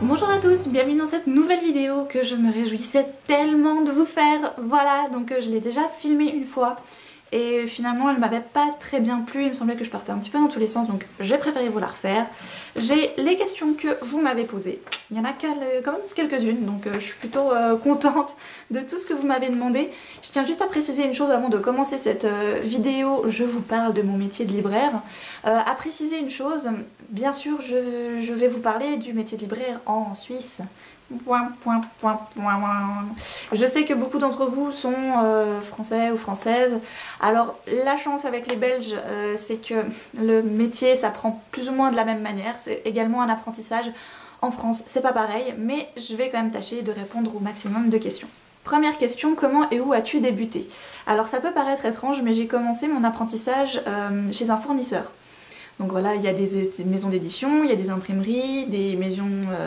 Bonjour à tous, bienvenue dans cette nouvelle vidéo que je me réjouissais tellement de vous faire. Voilà, donc je l'ai déjà filmée une fois et finalement elle m'avait pas très bien plu, il me semblait que je partais un petit peu dans tous les sens, donc j'ai préféré vous la refaire. J'ai les questions que vous m'avez posées, il y en a quand même quelques-unes, donc je suis plutôt contente de tout ce que vous m'avez demandé. Je tiens juste à préciser une chose avant de commencer cette vidéo, je vous parle de mon métier de libraire. À préciser une chose, bien sûr je vais vous parler du métier de libraire en Suisse. Je sais que beaucoup d'entre vous sont français ou françaises. Alors la chance avec les Belges, c'est que le métier s'apprend plus ou moins de la même manière. C'est également un apprentissage. En France, c'est pas pareil, mais je vais quand même tâcher de répondre au maximum de questions. Première question, comment et où as-tu débuté? Alors ça peut paraître étrange, mais j'ai commencé mon apprentissage chez un fournisseur. Donc voilà, il y a des maisons d'édition, il y a des imprimeries, des maisons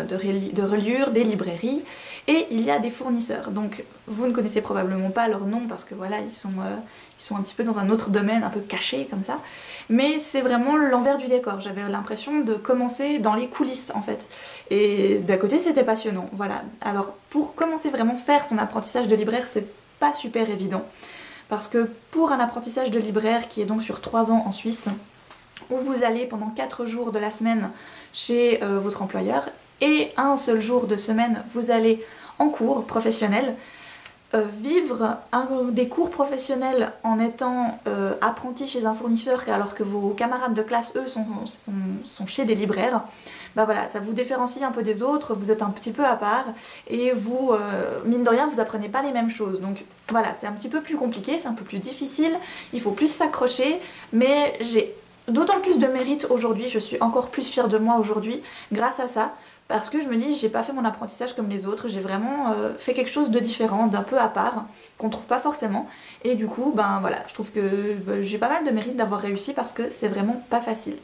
de reliure, des librairies, et il y a des fournisseurs. Donc vous ne connaissez probablement pas leur nom parce que voilà, ils sont un petit peu dans un autre domaine, un peu caché comme ça. Mais c'est vraiment l'envers du décor. J'avais l'impression de commencer dans les coulisses en fait. Et d'un côté, c'était passionnant. Voilà. Alors pour commencer vraiment faire son apprentissage de libraire, c'est pas super évident. Parce que pour un apprentissage de libraire qui est donc sur 3 ans en Suisse, où vous allez pendant 4 jours de la semaine chez votre employeur et un seul jour de semaine vous allez en cours professionnel. Vivre des cours professionnels en étant apprenti chez un fournisseur alors que vos camarades de classe eux sont chez des libraires, bah voilà, ça vous différencie un peu des autres, vous êtes un petit peu à part et vous, mine de rien, vous apprenez pas les mêmes choses. Donc voilà, c'est un petit peu plus compliqué, c'est un peu plus difficile, il faut plus s'accrocher, mais j'ai d'autant plus de mérite aujourd'hui, je suis encore plus fière de moi aujourd'hui grâce à ça, parce que je me dis j'ai pas fait mon apprentissage comme les autres, j'ai vraiment fait quelque chose de différent, d'un peu à part, qu'on trouve pas forcément, et du coup ben voilà, je trouve que j'ai pas mal de mérite d'avoir réussi parce que c'est vraiment pas facile.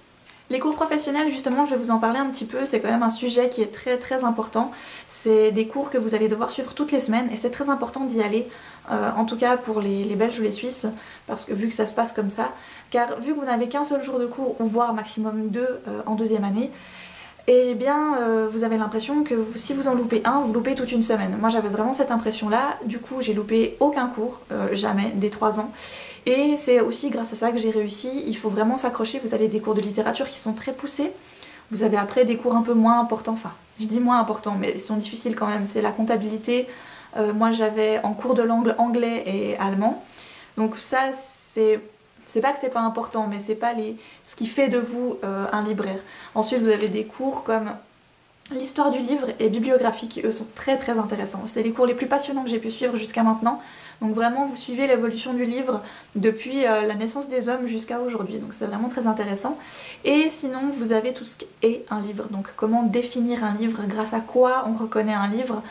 Les cours professionnels, justement, je vais vous en parler un petit peu, c'est quand même un sujet qui est très très important. C'est des cours que vous allez devoir suivre toutes les semaines et c'est très important d'y aller, en tout cas pour les Belges ou les Suisses, parce que vu que ça se passe comme ça, car vu que vous n'avez qu'un seul jour de cours, ou voire maximum 2 en deuxième année, et bien vous avez l'impression que si vous en loupez un, vous loupez toute une semaine. Moi j'avais vraiment cette impression là, du coup j'ai loupé aucun cours, jamais, des 3 ans. Et c'est aussi grâce à ça que j'ai réussi, il faut vraiment s'accrocher, vous avez des cours de littérature qui sont très poussés, vous avez après des cours un peu moins importants, enfin je dis moins importants mais ils sont difficiles quand même, c'est la comptabilité, moi j'avais en cours de langue anglais et allemand, donc ça c'est pas que c'est pas important, mais c'est pas ce qui fait de vous un libraire. Ensuite vous avez des cours comme l'histoire du livre et bibliographie qui eux sont très très intéressants. C'est les cours les plus passionnants que j'ai pu suivre jusqu'à maintenant. Donc vraiment vous suivez l'évolution du livre depuis la naissance des hommes jusqu'à aujourd'hui. Donc c'est vraiment très intéressant. Et sinon vous avez tout ce qu'est un livre. Donc comment définir un livre, grâce à quoi on reconnaît un livre,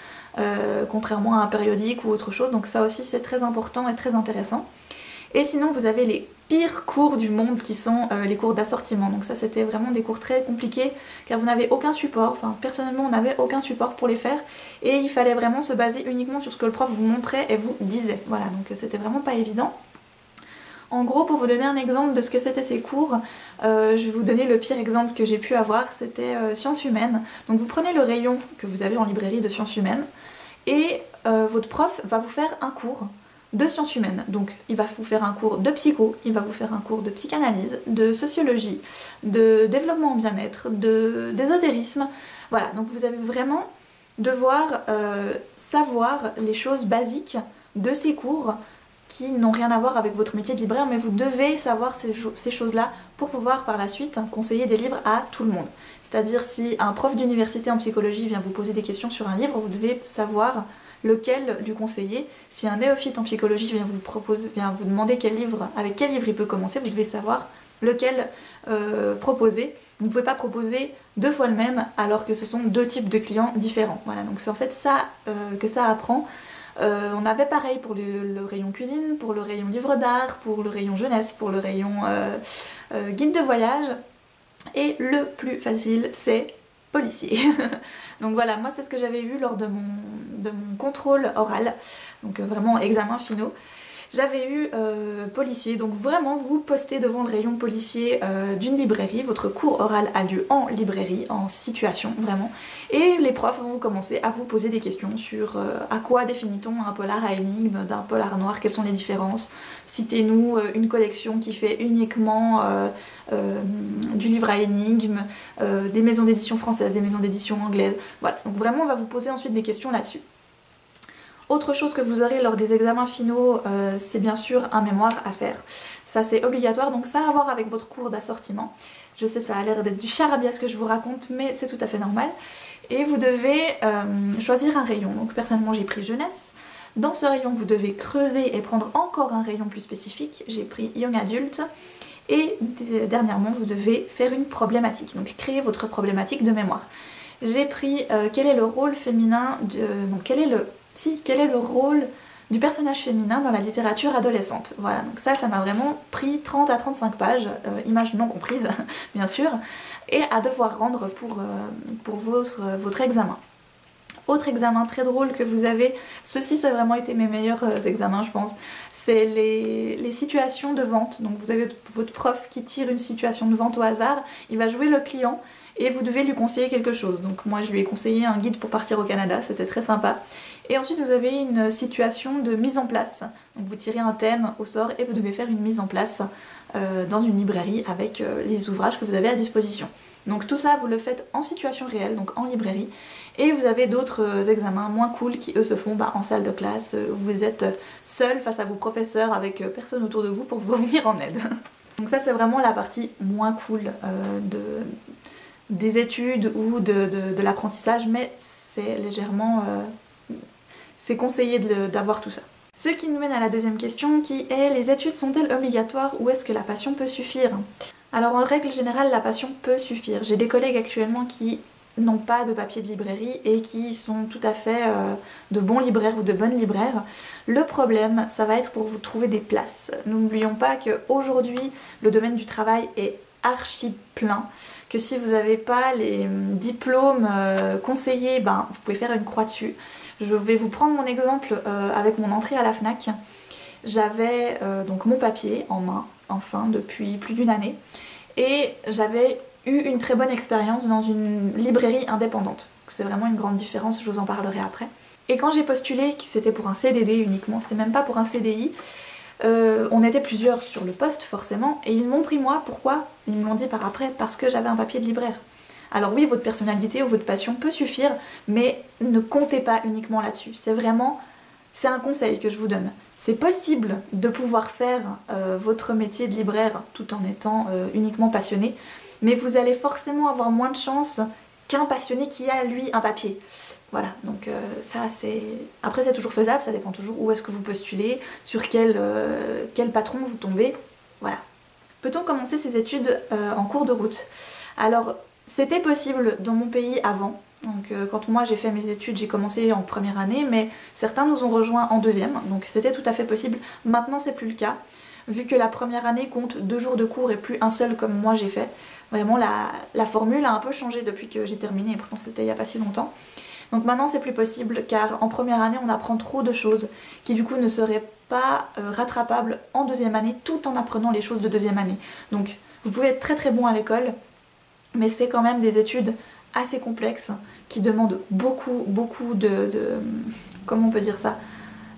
contrairement à un périodique ou autre chose. Donc ça aussi c'est très important et très intéressant. Et sinon vous avez les pires cours du monde qui sont les cours d'assortiment. Donc ça c'était vraiment des cours très compliqués car vous n'avez aucun support, enfin personnellement on n'avait aucun support pour les faire et il fallait vraiment se baser uniquement sur ce que le prof vous montrait et vous disait. Voilà, donc c'était vraiment pas évident. En gros, pour vous donner un exemple de ce que c'était ces cours, je vais vous donner le pire exemple que j'ai pu avoir, c'était sciences humaines. Donc vous prenez le rayon que vous avez en librairie de sciences humaines et votre prof va vous faire un cours de sciences humaines. Donc il va vous faire un cours de psycho, il va vous faire un cours de psychanalyse, de sociologie, de développement en bien-être, d'ésotérisme. Voilà, donc vous allez vraiment devoir savoir les choses basiques de ces cours qui n'ont rien à voir avec votre métier de libraire, mais vous devez savoir ces choses-là pour pouvoir par la suite conseiller des livres à tout le monde. C'est-à-dire si un prof d'université en psychologie vient vous poser des questions sur un livre, vous devez savoir lequel lui conseiller. Si un néophyte en psychologie vient vous demander avec quel livre il peut commencer, vous devez savoir lequel proposer. Vous ne pouvez pas proposer 2 fois le même alors que ce sont 2 types de clients différents. Voilà, donc c'est en fait ça que ça apprend. On avait pareil pour le rayon cuisine, pour le rayon livre d'art, pour le rayon jeunesse, pour le rayon guide de voyage. Et le plus facile, c'est policier. Donc voilà, moi c'est ce que j'avais eu lors de mon contrôle oral, donc vraiment examen finaux. j'avais eu policier, donc vraiment vous postez devant le rayon policier d'une librairie, votre cours oral a lieu en librairie, en situation vraiment, et les profs vont commencer à vous poser des questions sur à quoi définit-on un polar à énigmes d'un polar noir, quelles sont les différences, citez-nous une collection qui fait uniquement du livre à énigmes, des maisons d'édition françaises, des maisons d'édition anglaises, voilà, donc vraiment on va vous poser ensuite des questions là-dessus. Autre chose que vous aurez lors des examens finaux, c'est bien sûr un mémoire à faire. Ça c'est obligatoire, donc ça a à voir avec votre cours d'assortiment. Je sais, ça a l'air d'être du charabia ce que je vous raconte, mais c'est tout à fait normal. Et vous devez choisir un rayon. Donc personnellement j'ai pris jeunesse. Dans ce rayon vous devez creuser et prendre encore un rayon plus spécifique. J'ai pris young adulte. Et dernièrement vous devez faire une problématique, donc créer votre problématique de mémoire. J'ai pris quel est le rôle féminin quel est le rôle du personnage féminin dans la littérature adolescente. Voilà, donc ça m'a vraiment pris 30 à 35 pages, images non comprises, bien sûr, et à devoir rendre pour votre examen. Autre examen très drôle que vous avez, ceci ça a vraiment été mes meilleurs examens je pense, c'est les situations de vente. Donc vous avez votre prof qui tire une situation de vente au hasard, il va jouer le client et vous devez lui conseiller quelque chose. Donc moi je lui ai conseillé un guide pour partir au Canada, c'était très sympa. Et ensuite vous avez une situation de mise en place. Donc vous tirez un thème au sort et vous devez faire une mise en place dans une librairie avec les ouvrages que vous avez à disposition. Donc tout ça vous le faites en situation réelle, donc en librairie. Et vous avez d'autres examens moins cool qui eux se font en salle de classe, où vous êtes seul face à vos professeurs avec personne autour de vous pour vous venir en aide. Donc ça c'est vraiment la partie moins cool des études ou de l'apprentissage, mais c'est légèrement... c'est conseillé d'avoir tout ça. Ce qui nous mène à la deuxième question qui est: les études sont-elles obligatoires ou est-ce que la passion peut suffire? Alors en règle générale la passion peut suffire. J'ai des collègues actuellement qui n'ont pas de papier de librairie et qui sont tout à fait de bons libraires ou de bonnes libraires. Le problème, ça va être pour vous trouver des places. N'oublions pas qu'aujourd'hui, le domaine du travail est archi plein, que si vous n'avez pas les diplômes conseillés, vous pouvez faire une croix dessus. Je vais vous prendre mon exemple avec mon entrée à la FNAC. J'avais donc mon papier en main, enfin, depuis plus d'une année, et j'avais eu une très bonne expérience dans une librairie indépendante. C'est vraiment une grande différence, je vous en parlerai après. Et quand j'ai postulé, c'était pour un CDD uniquement, c'était même pas pour un CDI, on était plusieurs sur le poste forcément, et ils m'ont pris moi. Pourquoi? Ils me l'ont dit par après, parce que j'avais un papier de libraire. Alors oui, votre personnalité ou votre passion peut suffire, mais ne comptez pas uniquement là-dessus. C'est un conseil que je vous donne. C'est possible de pouvoir faire votre métier de libraire tout en étant uniquement passionné, mais vous allez forcément avoir moins de chance qu'un passionné qui a lui un papier. Voilà, donc ça c'est... Après c'est toujours faisable, ça dépend toujours où est-ce que vous postulez, sur quel patron vous tombez, voilà. Peut-on commencer ses études en cours de route? Alors c'était possible dans mon pays avant. Donc quand moi j'ai fait mes études, j'ai commencé en première année, mais certains nous ont rejoints en deuxième, donc c'était tout à fait possible. Maintenant c'est plus le cas, vu que la première année compte 2 jours de cours et plus un seul comme moi j'ai fait. Vraiment la formule a un peu changé depuis que j'ai terminé, et pourtant c'était il n'y a pas si longtemps. Donc maintenant c'est plus possible, car en première année on apprend trop de choses qui du coup ne seraient pas rattrapables en deuxième année, tout en apprenant les choses de deuxième année. Donc vous pouvez être très très bon à l'école, mais c'est quand même des études assez complexes qui demandent beaucoup comment on peut dire ça,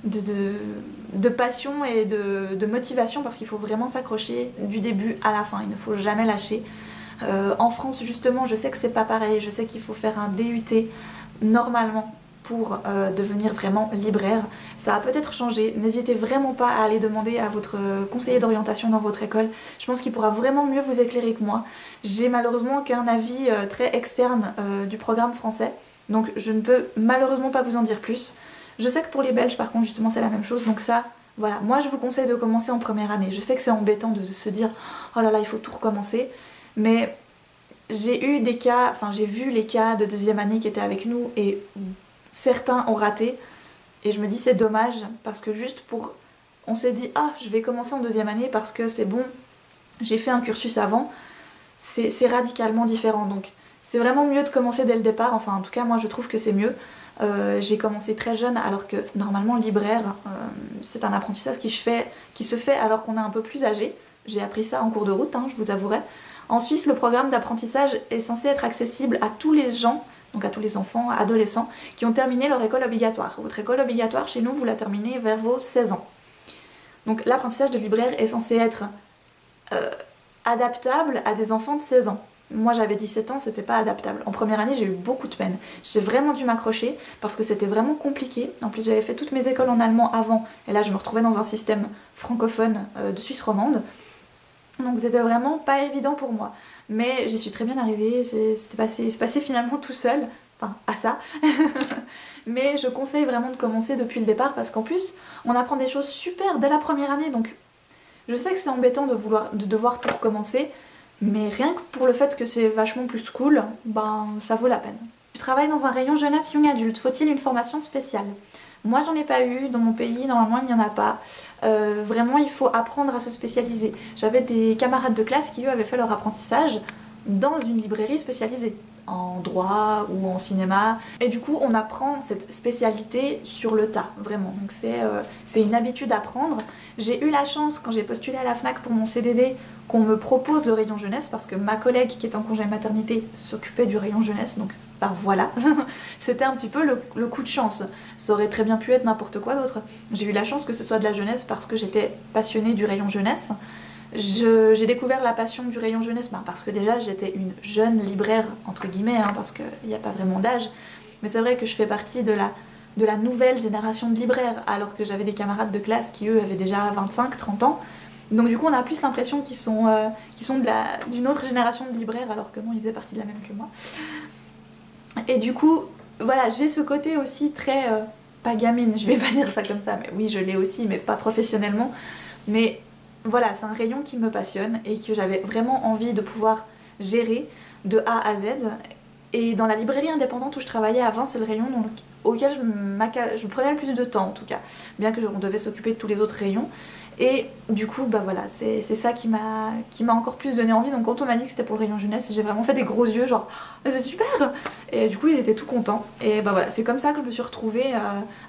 de passion et de motivation, parce qu'il faut vraiment s'accrocher du début à la fin, il ne faut jamais lâcher. En France justement je sais que c'est pas pareil, je sais qu'il faut faire un DUT normalement pour devenir vraiment libraire. Ça a peut-être changé, n'hésitez vraiment pas à aller demander à votre conseiller d'orientation dans votre école, je pense qu'il pourra vraiment mieux vous éclairer que moi. J'ai malheureusement qu'un avis très externe du programme français, donc je ne peux malheureusement pas vous en dire plus. Je sais que pour les Belges par contre justement c'est la même chose, donc ça, voilà, moi je vous conseille de commencer en première année. Je sais que c'est embêtant de se dire oh là là il faut tout recommencer, mais j'ai eu des cas, enfin j'ai vu les cas de deuxième année qui étaient avec nous et certains ont raté, et je me dis c'est dommage, parce que juste pour... on s'est dit ah je vais commencer en deuxième année parce que c'est bon, j'ai fait un cursus avant, c'est radicalement différent, donc c'est vraiment mieux de commencer dès le départ, enfin en tout cas moi je trouve que c'est mieux. J'ai commencé très jeune alors que normalement libraire, c'est un apprentissage qui se fait alors qu'on est un peu plus âgé. J'ai appris ça en cours de route, hein, je vous avouerai. En Suisse, le programme d'apprentissage est censé être accessible à tous les gens, donc à tous les enfants, adolescents, qui ont terminé leur école obligatoire. Votre école obligatoire, chez nous, vous la terminez vers vos 16 ans. Donc l'apprentissage de libraire est censé être adaptable à des enfants de 16 ans. Moi j'avais 17 ans, c'était pas adaptable. En première année j'ai eu beaucoup de peine. J'ai vraiment dû m'accrocher parce que c'était vraiment compliqué. En plus j'avais fait toutes mes écoles en allemand avant et là je me retrouvais dans un système francophone de Suisse romande. Donc c'était vraiment pas évident pour moi. Mais j'y suis très bien arrivée, c'est passé finalement tout seul. Enfin, à ça. Mais je conseille vraiment de commencer depuis le départ parce qu'en plus on apprend des choses super dès la première année. Donc je sais que c'est embêtant de devoir tout recommencer. Mais rien que pour le fait que c'est vachement plus cool, ben ça vaut la peine. Je travaille dans un rayon jeunesse young adulte, faut-il une formation spéciale? Moi j'en ai pas eu, dans mon pays normalement il n'y en a pas. Vraiment il faut apprendre à se spécialiser. J'avais des camarades de classe qui eux avaient fait leur apprentissage dans une librairie spécialisée, en droit ou en cinéma. Et du coup on apprend cette spécialité sur le tas, vraiment. Donc c'est une habitude à prendre. J'ai eu la chance quand j'ai postulé à la FNAC pour mon CDD qu'on me propose le rayon jeunesse parce que ma collègue qui est en congé maternité s'occupait du rayon jeunesse, donc ben voilà. C'était un petit peu le coup de chance. Ça aurait très bien pu être n'importe quoi d'autre. J'ai eu la chance que ce soit de la jeunesse parce que j'étais passionnée du rayon jeunesse. J'ai découvert la passion du rayon jeunesse parce que déjà j'étais une jeune libraire, entre guillemets, hein, parce qu'il n'y a pas vraiment d'âge. Mais c'est vrai que je fais partie de la nouvelle génération de libraires, alors que j'avais des camarades de classe qui eux avaient déjà 25-30 ans. Donc du coup on a plus l'impression qu'ils sont d'une autre génération de libraires, alors que non, ils faisaient partie de la même que moi. Et du coup, voilà, j'ai ce côté aussi très... pas gamine, je vais pas dire ça comme ça, mais oui je l'ai aussi, mais pas professionnellement. Mais voilà, c'est un rayon qui me passionne et que j'avais vraiment envie de pouvoir gérer de A à Z. Et dans la librairie indépendante où je travaillais avant, c'est le rayon auquel je prenais le plus de temps en tout cas, bien que on devait s'occuper de tous les autres rayons. Et du coup, bah voilà, c'est ça qui m'a encore plus donné envie. Donc quand on m'a dit que c'était pour le rayon jeunesse, j'ai vraiment fait des gros yeux genre c'est super. Et du coup ils étaient tout contents. Et bah voilà, c'est comme ça que je me suis retrouvée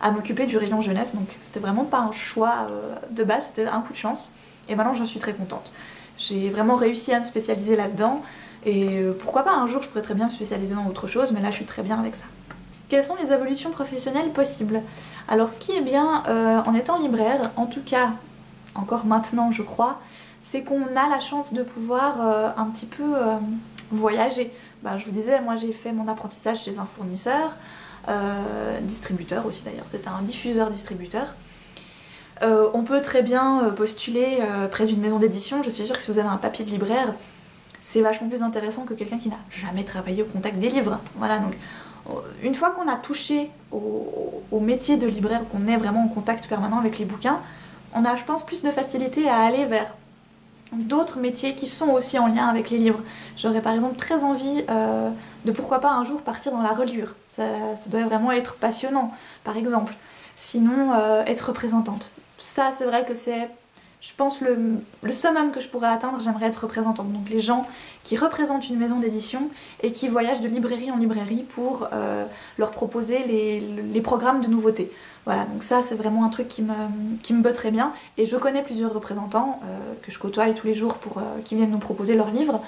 à m'occuper du rayon jeunesse. Donc c'était vraiment pas un choix de base, c'était un coup de chance. Et maintenant j'en suis très contente. J'ai vraiment réussi à me spécialiser là-dedans. Et pourquoi pas un jour je pourrais très bien me spécialiser dans autre chose, mais là je suis très bien avec ça. Quelles sont les évolutions professionnelles possibles? Alors ce qui est bien en étant libraire, en tout cas encore maintenant je crois, c'est qu'on a la chance de pouvoir un petit peu voyager. Ben, je vous disais, moi j'ai fait mon apprentissage chez un fournisseur, distributeur aussi d'ailleurs, c'était un diffuseur-distributeur. On peut très bien postuler près d'une maison d'édition. Je suis sûre que si vous avez un papier de libraire, c'est vachement plus intéressant que quelqu'un qui n'a jamais travaillé au contact des livres. Voilà, donc une fois qu'on a touché au métier de libraire, qu'on est vraiment en contact permanent avec les bouquins, on a, je pense, plus de facilité à aller vers d'autres métiers qui sont aussi en lien avec les livres. J'aurais par exemple très envie de pourquoi pas un jour partir dans la reliure. Ça doit vraiment être passionnant, par exemple. Sinon, être représentante. Ça, c'est vrai que c'est, je pense, le summum que je pourrais atteindre, j'aimerais être représentante. Donc les gens qui représentent une maison d'édition et qui voyagent de librairie en librairie pour leur proposer les programmes de nouveautés. Voilà, donc ça c'est vraiment un truc qui me botterait bien. Et je connais plusieurs représentants que je côtoie tous les jours qui viennent nous proposer leurs livres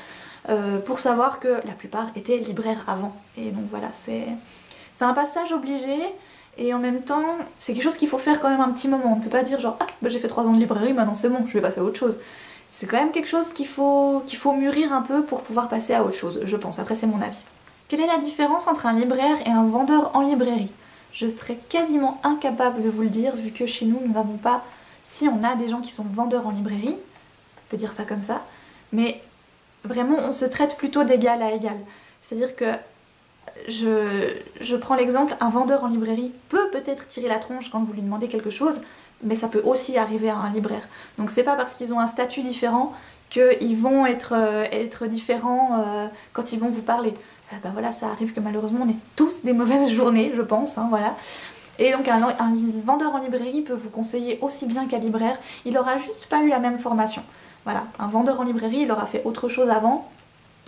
pour savoir que la plupart étaient libraires avant. Et donc voilà, c'est un passage obligé. Et en même temps, c'est quelque chose qu'il faut faire quand même un petit moment. On ne peut pas dire genre « Ah, bah j'ai fait 3 ans de librairie, maintenant c'est bon, je vais passer à autre chose ». C'est quand même quelque chose qu'il faut mûrir un peu pour pouvoir passer à autre chose, je pense. Après, c'est mon avis. Quelle est la différence entre un libraire et un vendeur en librairie? Je serais quasiment incapable de vous le dire, vu que chez nous, nous n'avons pas... Si, on a des gens qui sont vendeurs en librairie, on peut dire ça comme ça, mais vraiment, on se traite plutôt d'égal à égal. C'est-à-dire que je prends l'exemple, un vendeur en librairie peut peut-être tirer la tronche quand vous lui demandez quelque chose, mais ça peut aussi arriver à un libraire. Donc c'est pas parce qu'ils ont un statut différent qu'ils vont être différents quand ils vont vous parler. Ben voilà, ça arrive que malheureusement on ait tous des mauvaises journées, je pense, hein, voilà. Et donc un vendeur en librairie peut vous conseiller aussi bien qu'un libraire, il aura juste pas eu la même formation. Voilà, un vendeur en librairie, il aura fait autre chose avant,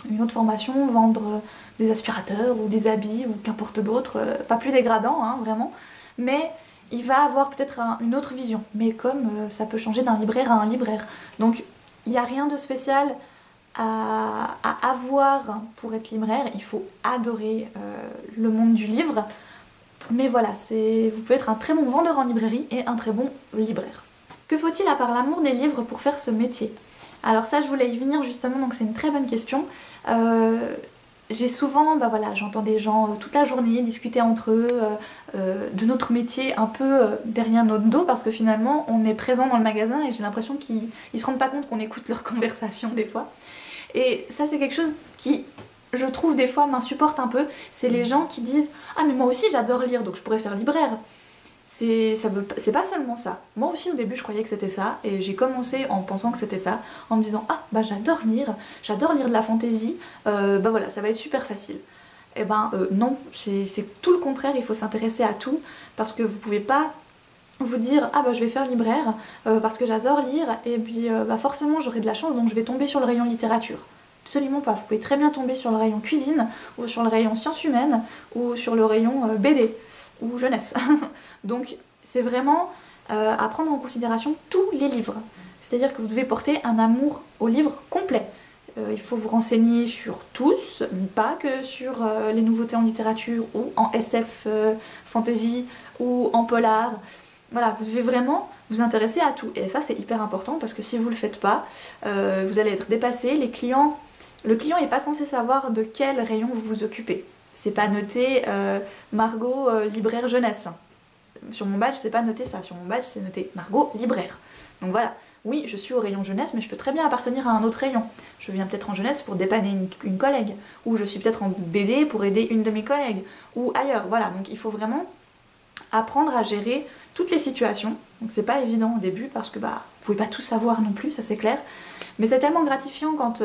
une autre formation, vendre des aspirateurs ou des habits ou qu'importe d'autre, pas plus dégradant hein, vraiment, mais il va avoir peut-être une autre vision, mais comme ça peut changer d'un libraire à un libraire. Donc il n'y a rien de spécial à avoir pour être libraire, il faut adorer le monde du livre, mais voilà, vous pouvez être un très bon vendeur en librairie et un très bon libraire. Que faut-il à part l'amour des livres pour faire ce métier? Alors ça je voulais y venir justement, donc c'est une très bonne question. J'ai souvent, j'entends des gens toute la journée discuter entre eux de notre métier un peu derrière notre dos parce que finalement on est présent dans le magasin et j'ai l'impression qu'ils se rendent pas compte qu'on écoute leurs conversations des fois. Et ça c'est quelque chose qui, je trouve des fois m'insupporte un peu, c'est les gens qui disent « Ah mais moi aussi j'adore lire donc je pourrais faire libraire ». C'est pas seulement ça. Moi aussi au début je croyais que c'était ça et j'ai commencé en pensant que c'était ça, en me disant ah bah j'adore lire de la fantaisie, voilà ça va être super facile. Et non, c'est tout le contraire, il faut s'intéresser à tout parce que vous pouvez pas vous dire ah bah je vais faire libraire parce que j'adore lire et puis forcément j'aurai de la chance donc je vais tomber sur le rayon littérature. Absolument pas, vous pouvez très bien tomber sur le rayon cuisine ou sur le rayon sciences humaines ou sur le rayon BD ou jeunesse. Donc c'est vraiment à prendre en considération tous les livres. C'est-à-dire que vous devez porter un amour au livre complet. Il faut vous renseigner sur tous, pas que sur les nouveautés en littérature ou en SF fantasy ou en polar. Voilà, vous devez vraiment vous intéresser à tout. Et ça c'est hyper important parce que si vous le faites pas, vous allez être dépassé. Le client n'est pas censé savoir de quel rayon vous vous occupez. C'est pas noté Margot libraire jeunesse. Sur mon badge, c'est pas noté ça. Sur mon badge, c'est noté Margot libraire. Donc voilà, oui, je suis au rayon jeunesse, mais je peux très bien appartenir à un autre rayon. Je viens peut-être en jeunesse pour dépanner une collègue, ou je suis peut-être en BD pour aider une de mes collègues, ou ailleurs. Voilà, donc il faut vraiment apprendre à gérer toutes les situations. Donc c'est pas évident au début parce que vous pouvez pas tout savoir non plus, ça c'est clair. Mais c'est tellement gratifiant quand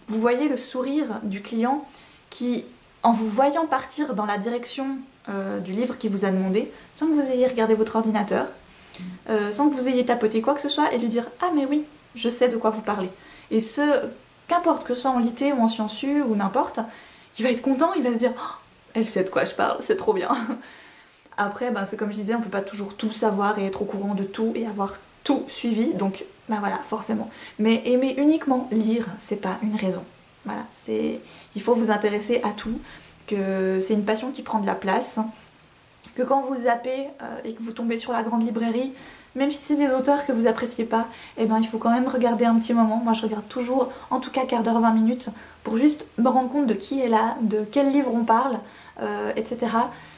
vous voyez le sourire du client qui, en vous voyant partir dans la direction du livre qu'il vous a demandé, sans que vous ayez regardé votre ordinateur, sans que vous ayez tapoté quoi que ce soit, et lui dire « Ah mais oui, je sais de quoi vous parlez ». Et qu'importe que ce soit en litté ou en sciences U ou n'importe, il va être content, il va se dire oh, « Elle sait de quoi je parle, c'est trop bien ». Après, c'est comme je disais, on peut pas toujours tout savoir et être au courant de tout et avoir tout suivi, donc voilà, forcément. Mais aimer uniquement lire, c'est pas une raison. Voilà, il faut vous intéresser à tout, que c'est une passion qui prend de la place, que quand vous zappez et que vous tombez sur la grande librairie, même si c'est des auteurs que vous appréciez pas, il faut quand même regarder un petit moment. Moi je regarde toujours, en tout cas quart d'heure, 20 minutes, pour juste me rendre compte de qui est là, de quel livre on parle, etc.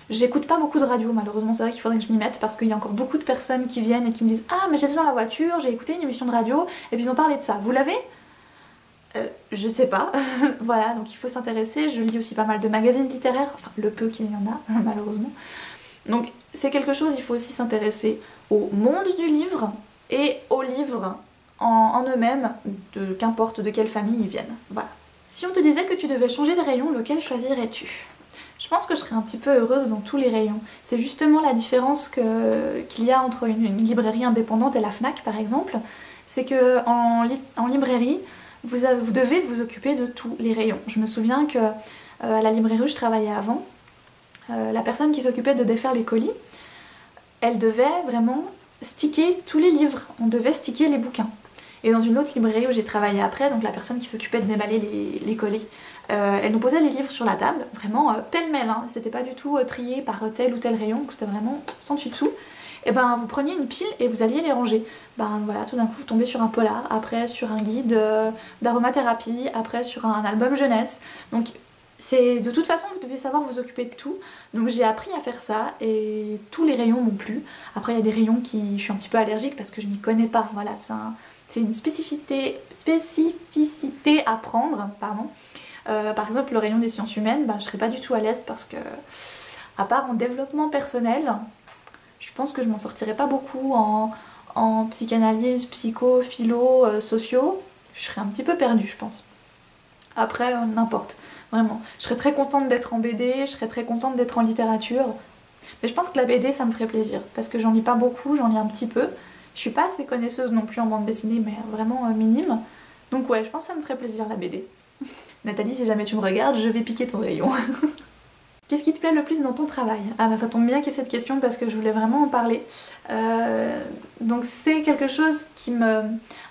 J'écoute pas beaucoup de radio malheureusement, c'est vrai qu'il faudrait que je m'y mette parce qu'il y a encore beaucoup de personnes qui viennent et qui me disent « Ah mais j'étais dans la voiture, j'ai écouté une émission de radio et puis ils ont parlé de ça, vous l'avez ?» Je sais pas, voilà, donc il faut s'intéresser. Je lis aussi pas mal de magazines littéraires, enfin le peu qu'il y en a, malheureusement. Donc c'est quelque chose, il faut aussi s'intéresser au monde du livre et aux livres en eux-mêmes, qu'importe de quelle famille ils viennent. Voilà. Si on te disait que tu devais changer de rayon, lequel choisirais-tu? Je pense que je serais un petit peu heureuse dans tous les rayons. C'est justement la différence qu'il y a entre une librairie indépendante et la Fnac par exemple. C'est que en librairie, vous devez vous occuper de tous les rayons. Je me souviens que à la librairie où je travaillais avant, la personne qui s'occupait de défaire les colis, elle devait vraiment sticker tous les livres. On devait sticker les bouquins. Et dans une autre librairie où j'ai travaillé après, donc la personne qui s'occupait de déballer les colis, elle nous posait les livres sur la table, vraiment pêle-mêle, hein. C'était pas du tout trié par tel ou tel rayon, c'était vraiment sans dessus-dessous. Et vous preniez une pile et vous alliez les ranger. Voilà, tout d'un coup vous tombez sur un polar, après sur un guide d'aromathérapie, après sur un album jeunesse. Donc de toute façon vous devez savoir vous occuper de tout. Donc j'ai appris à faire ça et tous les rayons m'ont plu. Après il y a des rayons je suis un petit peu allergique parce que je m'y connais pas. Voilà, c'est une spécificité à prendre, pardon. Par exemple le rayon des sciences humaines, je serais pas du tout à l'aise parce que à part en développement personnel, je pense que je m'en sortirais pas beaucoup en psychanalyse, psycho, philo, sociaux. Je serais un petit peu perdue, je pense. Après, n'importe, vraiment. Je serais très contente d'être en BD, je serais très contente d'être en littérature. Mais je pense que la BD, ça me ferait plaisir, parce que j'en lis pas beaucoup, j'en lis un petit peu. Je suis pas assez connaisseuse non plus en bande dessinée, mais vraiment minime. Donc ouais, je pense que ça me ferait plaisir la BD. Nathalie, si jamais tu me regardes, je vais piquer ton rayon. Qu'est-ce qui te plaît le plus dans ton travail? Ah bah ça tombe bien qu'il y ait cette question parce que je voulais vraiment en parler. Donc c'est quelque chose qui me...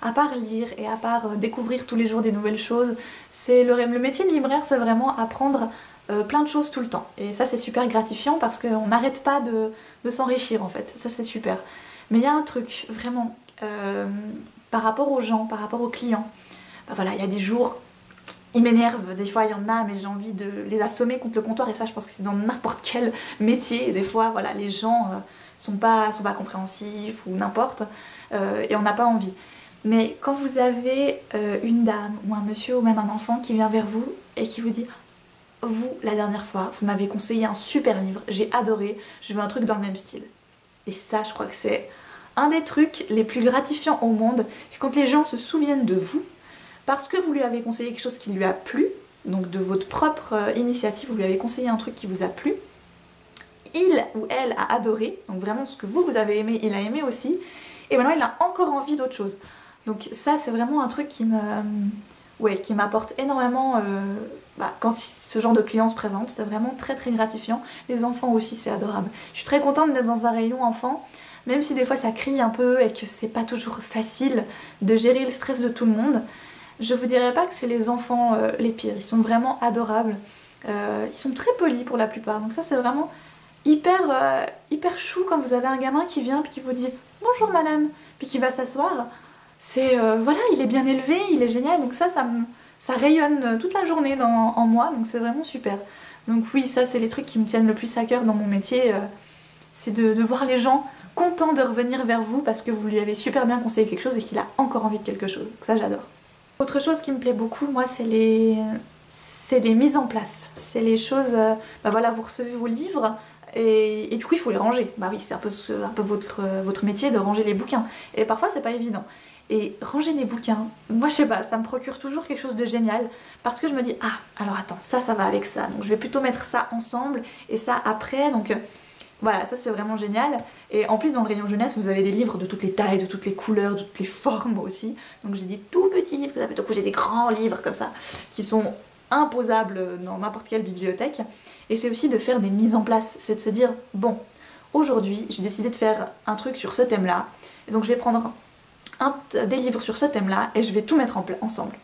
À part lire et à part découvrir tous les jours des nouvelles choses, c'est le métier de libraire, c'est vraiment apprendre plein de choses tout le temps. Et ça c'est super gratifiant parce qu'on n'arrête pas de s'enrichir en fait, ça c'est super. Mais il y a un truc vraiment par rapport aux gens, par rapport aux clients. Bah voilà, il y a des jours... Ils m'énervent, des fois il y en a, mais j'ai envie de les assommer contre le comptoir, et ça je pense que c'est dans n'importe quel métier, et des fois voilà, les gens sont pas compréhensifs ou n'importe, et on n'a pas envie. Mais quand vous avez une dame ou un monsieur ou même un enfant qui vient vers vous et qui vous dit « Vous, la dernière fois, vous m'avez conseillé un super livre, j'ai adoré, je veux un truc dans le même style. » Et ça je crois que c'est un des trucs les plus gratifiants au monde, c'est quand les gens se souviennent de vous, parce que vous lui avez conseillé quelque chose qui lui a plu, donc de votre propre initiative, vous lui avez conseillé un truc qui vous a plu, il ou elle a adoré, donc vraiment ce que vous avez aimé, il a aimé aussi, et maintenant il a encore envie d'autre chose. Donc ça c'est vraiment un truc qui m'apporte énormément, quand ce genre de client se présente, c'est vraiment très très gratifiant. Les enfants aussi c'est adorable. Je suis très contente d'être dans un rayon enfant, même si des fois ça crie un peu et que c'est pas toujours facile de gérer le stress de tout le monde. Je vous dirais pas que c'est les enfants les pires, ils sont vraiment adorables, ils sont très polis pour la plupart, donc ça c'est vraiment hyper chou quand vous avez un gamin qui vient puis qui vous dit « Bonjour madame » puis qui va s'asseoir, c'est voilà, il est bien élevé, il est génial, donc ça rayonne toute la journée en moi, donc c'est vraiment super. Donc oui, ça c'est les trucs qui me tiennent le plus à cœur dans mon métier, c'est de voir les gens contents de revenir vers vous parce que vous lui avez super bien conseillé quelque chose et qu'il a encore envie de quelque chose, donc ça j'adore. Autre chose qui me plaît beaucoup, moi, c'est les mises en place. C'est les choses... voilà, vous recevez vos livres et du coup, il faut les ranger. Bah oui, c'est un peu votre métier de ranger les bouquins. Et parfois, c'est pas évident. Et ranger les bouquins, moi, je sais pas, ça me procure toujours quelque chose de génial parce que je me dis, ah, alors attends, ça va avec ça. Donc, je vais plutôt mettre ça ensemble et ça après. Donc... Voilà, ça c'est vraiment génial. Et en plus dans le rayon jeunesse, vous avez des livres de toutes les tailles, de toutes les couleurs, de toutes les formes aussi. Donc j'ai des tout petits livres, plutôt que j'ai des grands livres comme ça, qui sont imposables dans n'importe quelle bibliothèque. Et c'est aussi de faire des mises en place, c'est de se dire, bon, aujourd'hui j'ai décidé de faire un truc sur ce thème-là, et donc je vais prendre des livres sur ce thème-là, et je vais tout mettre ensemble.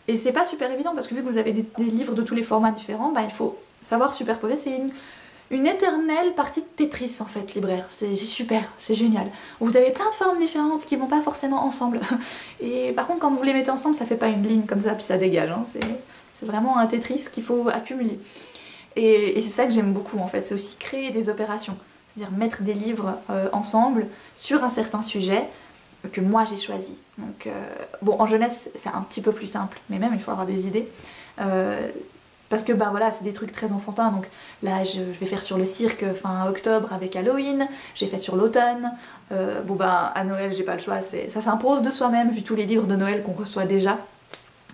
Et c'est pas super évident, parce que vu que vous avez des livres de tous les formats différents, bah, il faut savoir superposer, c'est une éternelle partie de Tetris en fait, libraire. C'est super, c'est génial. Vous avez plein de formes différentes qui vont pas forcément ensemble. Et par contre, quand vous les mettez ensemble, ça fait pas une ligne comme ça, puis ça dégage. Hein. C'est vraiment un Tetris qu'il faut accumuler. Et c'est ça que j'aime beaucoup en fait, c'est aussi créer des opérations. C'est-à-dire mettre des livres ensemble sur un certain sujet que moi j'ai choisi. Donc, bon, en jeunesse, c'est un petit peu plus simple, mais même il faut avoir des idées. Parce que ben voilà, c'est des trucs très enfantins, donc là je vais faire sur le cirque fin octobre avec Halloween, j'ai fait sur l'automne, bon ben à Noël j'ai pas le choix, ça s'impose de soi-même vu tous les livres de Noël qu'on reçoit déjà.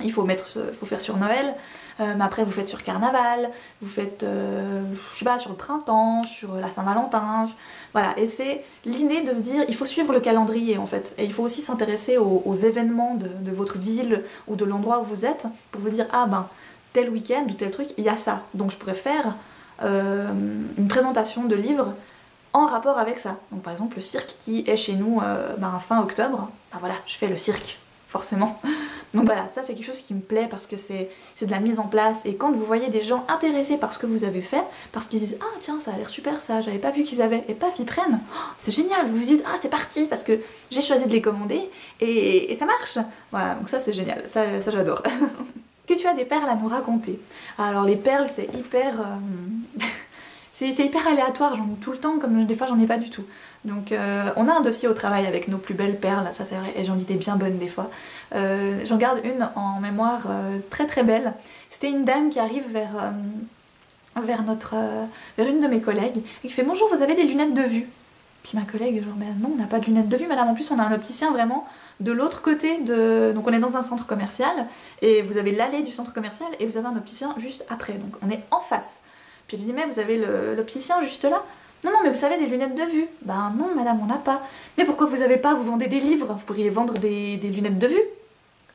Il faut faire sur Noël, mais après vous faites sur Carnaval, vous faites, je sais pas, sur le printemps, sur la Saint-Valentin, voilà. Et c'est l'idée de se dire, il faut suivre le calendrier en fait, et il faut aussi s'intéresser aux événements de votre ville ou de l'endroit où vous êtes, pour vous dire, ah ben, tel week-end ou tel truc, il y a ça. Donc je pourrais faire une présentation de livres en rapport avec ça. Donc par exemple le cirque qui est chez nous fin octobre, ben voilà, je fais le cirque, forcément. Donc voilà, ça c'est quelque chose qui me plaît parce que c'est de la mise en place. Et quand vous voyez des gens intéressés par ce que vous avez fait, parce qu'ils disent « Ah tiens, ça a l'air super ça, j'avais pas vu qu'ils avaient », et paf, ils prennent, oh, c'est génial, vous vous dites « Ah c'est parti, parce que j'ai choisi de les commander, et ça marche ». Voilà, donc ça c'est génial, ça j'adore. Est-ce que tu as des perles à nous raconter? Alors les perles c'est hyper... c'est hyper aléatoire, j'en ai tout le temps, comme des fois j'en ai pas du tout. Donc on a un dossier au travail avec nos plus belles perles, ça c'est vrai, et j'en dis des bien bonnes des fois. J'en garde une en mémoire très très belle. C'était une dame qui arrive vers une de mes collègues et qui fait « Bonjour, vous avez des lunettes de vue ?» Puis ma collègue genre « Ben non, on n'a pas de lunettes de vue madame, en plus on a un opticien vraiment de l'autre côté de... » Donc on est dans un centre commercial, et vous avez l'allée du centre commercial, et vous avez un opticien juste après, donc on est en face. Puis elle dit « Mais vous avez l'opticien juste là ?» Non, non, mais vous savez, des lunettes de vue. Ben non, madame, on n'a pas. Mais pourquoi vous avez pas? Vous vendez des livres, vous pourriez vendre des lunettes de vue.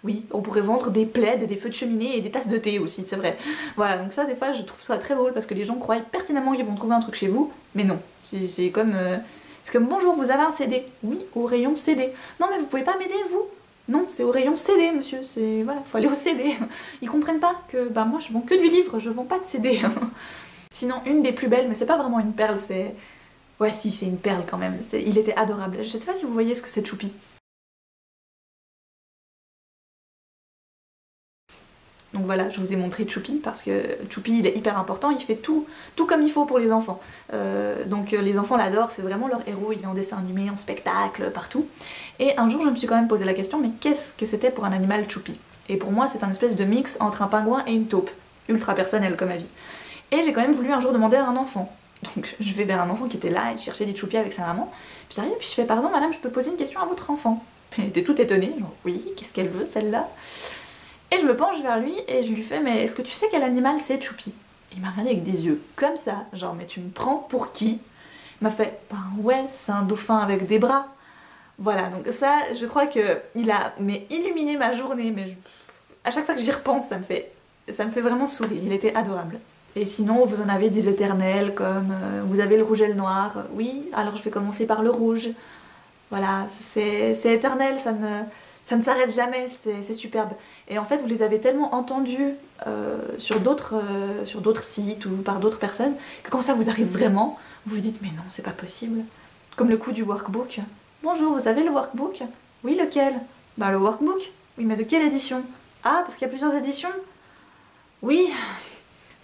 Oui, on pourrait vendre des plaids, des feux de cheminée et des tasses de thé aussi, c'est vrai. Voilà, donc ça des fois je trouve ça très drôle parce que les gens croient pertinemment qu'ils vont trouver un truc chez vous, mais non. C'est comme... c'est comme bonjour, vous avez un CD. Oui, au rayon CD. Non mais vous pouvez pas m'aider vous? Non, c'est au rayon CD monsieur, c'est... Voilà, faut aller au CD. Ils comprennent pas que bah moi je vends que du livre, je vends pas de CD. Sinon une des plus belles, mais c'est pas vraiment une perle, c'est... Ouais si, c'est une perle quand même, il était adorable. Je sais pas si vous voyez ce que c'est Choupi. Donc voilà, je vous ai montré Choupi parce que Choupi il est hyper important, il fait tout comme il faut pour les enfants. Donc les enfants l'adorent, c'est vraiment leur héros, il est en dessin animé, en spectacle, partout. Et un jour je me suis quand même posé la question, mais qu'est-ce que c'était pour un animal Choupi? Et pour moi c'est un espèce de mix entre un pingouin et une taupe, ultra personnel comme avis. Et j'ai quand même voulu un jour demander à un enfant. Donc je vais vers un enfant qui était là, il cherchait des Choupi avec sa maman. Puis j'arrive, puis je fais pardon madame, je peux poser une question à votre enfant? Elle était toute étonnée, genre oui, qu'est-ce qu'elle veut celle-là? Et je me penche vers lui et je lui fais mais est-ce que tu sais quel animal c'est Choupi? Il m'a regardé avec des yeux comme ça, genre mais tu me prends pour qui? Il m'a fait ben ouais c'est un dauphin avec des bras. Voilà donc ça je crois que il a mais illuminé ma journée mais à chaque fois que j'y repense ça me fait vraiment sourire, il était adorable. Et sinon vous en avez des éternels comme vous avez le rouge et le noir, oui alors je vais commencer par le rouge. Voilà c'est éternel, ça ne s'arrête jamais, c'est superbe. Et en fait, vous les avez tellement entendus sur d'autres sites ou par d'autres personnes que quand ça vous arrive vraiment, vous vous dites mais non, c'est pas possible. Comme le coup du workbook. Bonjour, vous avez le workbook? Oui, lequel? Bah le workbook. Oui, mais de quelle édition? Ah, parce qu'il y a plusieurs éditions? Oui.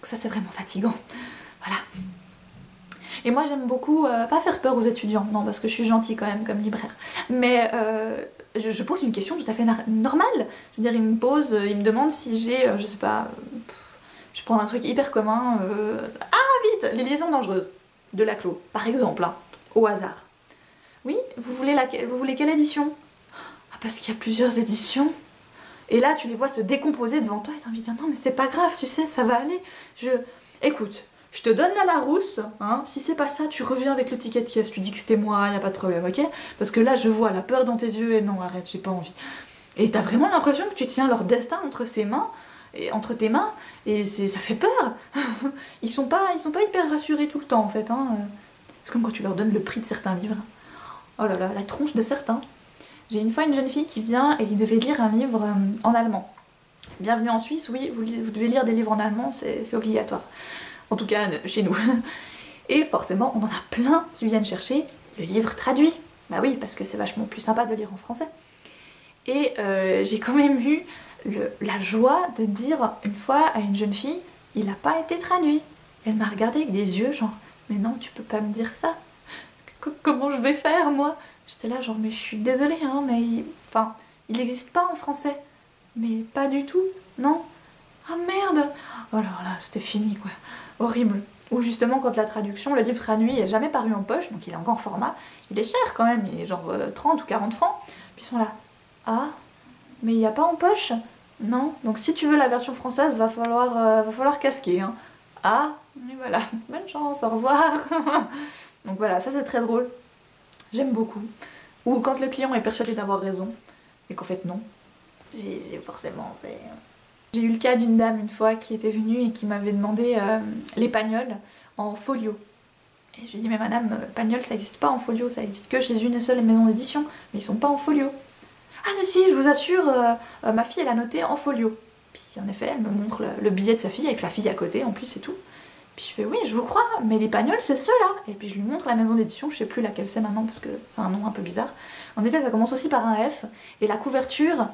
Ça c'est vraiment fatigant. Voilà. Et moi j'aime beaucoup, pas faire peur aux étudiants, non parce que je suis gentille quand même comme libraire, mais je pose une question tout à fait normale. Je veux dire, il me pose, il me demande si j'ai, je sais pas, je prends un truc hyper commun, ah vite, les liaisons dangereuses, de Laclos, par exemple, hein, au hasard. Oui, vous voulez quelle édition? Ah parce qu'il y a plusieurs éditions. Et là tu les vois se décomposer devant toi et t'as envie de dire non mais c'est pas grave, tu sais, ça va aller. Écoute. Je te donne la Larousse, hein, si c'est pas ça, tu reviens avec le ticket de caisse, tu dis que c'était moi, y a pas de problème, ok? Parce que là, je vois la peur dans tes yeux et non, arrête, j'ai pas envie. Et t'as vraiment l'impression que tu tiens leur destin entre ses mains, et entre tes mains, et ça fait peur. Ils sont pas hyper rassurés tout le temps, en fait, hein. C'est comme quand tu leur donnes le prix de certains livres. Oh là là, la tronche de certains. J'ai une fois une jeune fille qui vient et qui devait lire un livre en allemand. Bienvenue en Suisse, oui, vous devez lire des livres en allemand, c'est obligatoire. En tout cas chez nous. Et forcément, on en a plein qui viennent chercher le livre traduit. Bah oui, parce que c'est vachement plus sympa de le lire en français. Et j'ai quand même eu la joie de dire une fois à une jeune fille, il n'a pas été traduit. Elle m'a regardée avec des yeux genre, mais non, tu peux pas me dire ça. Comment je vais faire moi? J'étais là genre, mais je suis désolée, hein, mais enfin, il n'existe pas en français. Mais pas du tout, non? Ah merde! Oh là là, c'était fini quoi. Horrible. Ou justement quand la traduction, le livre traduit n'est jamais paru en poche, donc il est encore en format, il est cher quand même, il est genre 30 ou 40 francs. Puis ils sont là, ah, mais il n'y a pas en poche? Non, donc si tu veux la version française, va falloir casquer. Hein. Ah, et voilà, bonne chance, au revoir. Donc voilà, ça c'est très drôle. J'aime beaucoup. Ou quand le client est persuadé d'avoir raison, et qu'en fait non. Forcément, c'est... J'ai eu le cas d'une dame une fois qui était venue et qui m'avait demandé les pagnols en folio. Et je lui ai dit mais madame, pagnol ça n'existe pas en folio, ça existe que chez une seule maison d'édition, mais ils sont pas en folio. Ah si, je vous assure, ma fille elle a noté en folio. Puis en effet, elle me montre le billet de sa fille avec sa fille à côté en plus et tout. Puis je fais oui, je vous crois, mais les pagnols c'est ceux-là. Et puis je lui montre la maison d'édition, je sais plus laquelle c'est maintenant parce que c'est un nom un peu bizarre. En effet, ça commence aussi par un F et la couverture,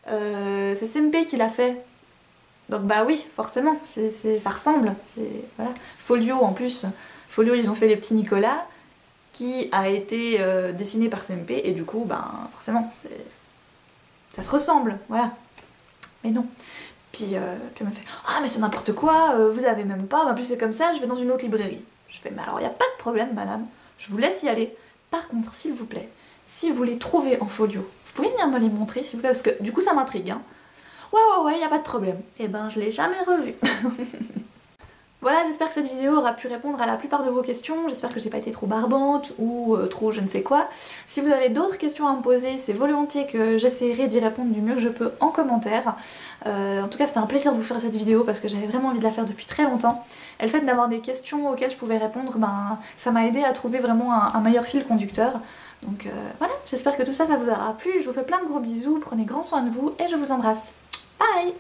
c'est SMP qui l'a fait. Donc bah oui, forcément, ça ressemble, voilà. Folio en plus, Folio ils ont fait les petits Nicolas, qui a été dessiné par CMP, et du coup, ben forcément, ça se ressemble, voilà. Mais non. Puis elle m'a fait « Ah mais c'est n'importe quoi, vous avez même pas, en plus c'est comme ça, je vais dans une autre librairie. » Je fais « Mais alors il n'y a pas de problème madame, je vous laisse y aller. Par contre, s'il vous plaît, si vous les trouvez en folio, vous pouvez venir me les montrer s'il vous plaît, parce que du coup ça m'intrigue, hein. Ouais, y a pas de problème. Eh ben, je l'ai jamais revu. Voilà, j'espère que cette vidéo aura pu répondre à la plupart de vos questions, j'espère que j'ai pas été trop barbante ou trop je ne sais quoi. Si vous avez d'autres questions à me poser, c'est volontiers que j'essaierai d'y répondre du mieux que je peux en commentaire. En tout cas c'était un plaisir de vous faire cette vidéo parce que j'avais vraiment envie de la faire depuis très longtemps. Et le fait d'avoir des questions auxquelles je pouvais répondre, ben, ça m'a aidé à trouver vraiment un meilleur fil conducteur. Donc voilà, j'espère que tout ça, ça vous aura plu, je vous fais plein de gros bisous, prenez grand soin de vous et je vous embrasse. Bye!